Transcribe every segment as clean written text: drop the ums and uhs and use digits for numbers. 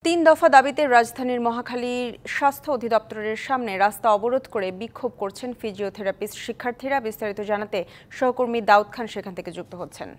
তিন দফা দাবিতে রাজধানীর মহাখালীর স্বাস্থ্য অধিদপ্তরের সামনে রাস্তা অবরোধ করে বিক্ষোভ করছেন ফিজিওথেরাপিস্ট শিক্ষার্থীরা। বিস্তারিত জানাতে সহকর্মী দাউদ খান সেখান থেকে যুক্ত হচ্ছেন।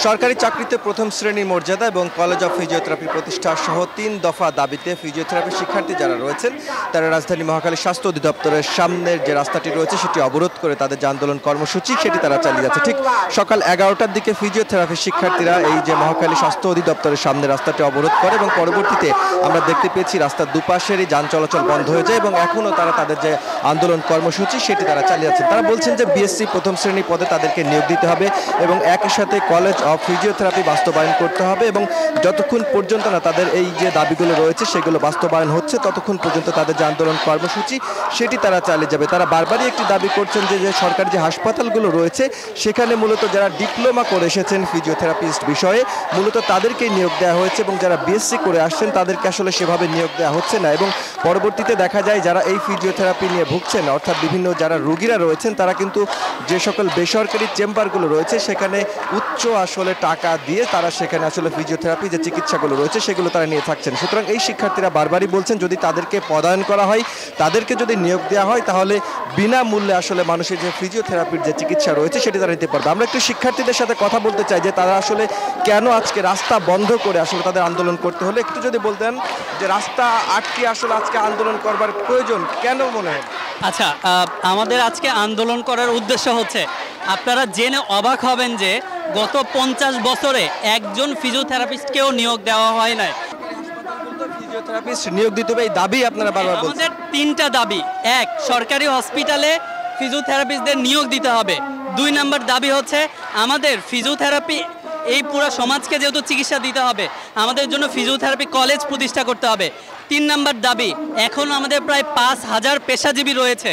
সরকারি চাকরিতে প্রথম শ্রেণীর মর্যাদা এবং কলেজ অফ ফিজিওথেরাপি প্রতিষ্ঠা সহ তিন দফা দাবিতে ফিজিওথেরাপি শিক্ষার্থী যারা রয়েছেন তারা রাজধানী মহাখালী স্বাস্থ্য অধিদপ্তরের সামনের যে রাস্তাটি রয়েছে সেটি অবরোধ করে তাদের যে আন্দোলন কর্মসূচি সেটি তারা চালিয়ে যাচ্ছে। ঠিক সকাল 11টার দিকে ফিজিওথেরাপি শিক্ষার্থীরা এই যে মহাখালী স্বাস্থ্য অধিদপ্তরের সামনে রাস্তাটি অবরোধ করে এবং পরবর্তীতে আমরা দেখতে পেয়েছি রাস্তার দুপাশেরই যান চলাচল বন্ধ হয়ে যায় এবং এখনও তারা তাদের যে আন্দোলন কর্মসূচি সেটি তারা চালিয়ে যাচ্ছেন। তারা বলছেন যে বিএসসি প্রথম শ্রেণী পদে তাদেরকে নিয়োগ দিতে হবে এবং একই সাথে কলেজ অফ ফিজিওথেরাপি বাস্তবায়ন করতে হবে এবং যতক্ষণ পর্যন্ত না তাদের এই যে দাবিগুলো রয়েছে সেগুলো বাস্তবায়ন হচ্ছে ততক্ষণ পর্যন্ত তাদের যে আন্দোলন কর্মসূচি সেটি তারা চালিয়ে যাবে। তারা বারবারই একটি দাবি করছেন যে সরকারি যে হাসপাতালগুলো রয়েছে সেখানে মূলত যারা ডিপ্লোমা করে এসেছেন ফিজিওথেরাপিস্ট বিষয়ে মূলত তাদেরকেই নিয়োগ দেওয়া হয়েছে এবং যারা বিএসসি করে আসছেন তাদেরকে আসলে সেভাবে নিয়োগ দেওয়া হচ্ছে না। এবং পরবর্তীতে দেখা যায় যারা এই ফিজিওথেরাপি নিয়ে ভুগছেন অর্থাৎ বিভিন্ন যারা রোগীরা রয়েছেন তারা কিন্তু যে সকল বেসরকারি চেম্বারগুলো রয়েছে সেখানে উচ্চ আসলে টাকা দিয়ে তারা সেখানে আসলে ফিজিওথেরাপি যে চিকিৎসাগুলো রয়েছে সেগুলো তারা নিয়ে থাকছেন। সুতরাং এই শিক্ষার্থীরা বারবারই বলছেন যদি তাদেরকে পদায়ন করা হয় তাদেরকে যদি নিয়োগ দেওয়া হয় তাহলে বিনামূল্যে আসলে মানুষের যে ফিজিওথেরাপির যে চিকিৎসা রয়েছে সেটি তারা নিতে পারবে। আমরা একটু শিক্ষার্থীদের সাথে কথা বলতে চাই যে তারা আসলে কেন আজকে রাস্তা বন্ধ করে আসলে তাদের আন্দোলন করতে হলে একটু যদি বলতেন যে রাস্তা আটকে আসলে আজকে আন্দোলন করবার প্রয়োজন কেন মনে হয়? আচ্ছা, আমাদের আজকে আন্দোলন করার উদ্দেশ্য হচ্ছে আপনারা জেনে অবাক হবেন যে গত 50 বছরে একজন ফিজিওথেরাপিস্টকেও নিয়োগ দেওয়া হয় না। ফিজিওথেরাপিস্ট নিয়োগ দিতে হবে এই দাবি আপনারা বারবার বলছেন। আমাদের তিনটা দাবি: এক, সরকারি হসপিটালে ফিজিওথেরাপিস্টদের নিয়োগ দিতে হবে। 2 নম্বর দাবি হচ্ছে আমাদের ফিজিওথেরাপি এই পুরো সমাজকে যেহেতু চিকিৎসা দিতে হবে আমাদের জন্য ফিজিওথেরাপি কলেজ প্রতিষ্ঠা করতে হবে। 3 নম্বর দাবি, এখন আমাদের প্রায় 5000 পেশাজীবী রয়েছে,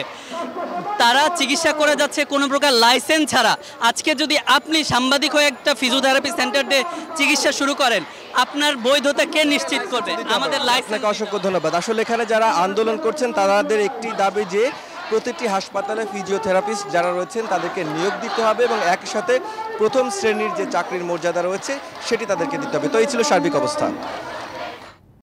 তারা চিকিৎসা করে যাচ্ছে কোনো প্রকার লাইসেন্স ছাড়া। আজকে যদি আপনি সাংবাদিক হয়ে একটা ফিজিওথেরাপি সেন্টারে চিকিৎসা শুরু করেন আপনার বৈধতা কে নিশ্চিত করবে? আমাদের লাইসেন্স। অসংখ্য ধন্যবাদ। আসলে এখানে যারা আন্দোলন করছেন তাদের একটি দাবি যে প্রতিটি হাসপাতালে ফিজিওথেরাপিস্ট যারা রয়েছেন তাদেরকে নিয়োগ দিতে হবে এবং একই সাথে প্রথম শ্রেণীর যে চাকরির মর্যাদা রয়েছে সেটি তাদেরকে দিতে হবে। তো এই ছিল সার্বিক অবস্থা।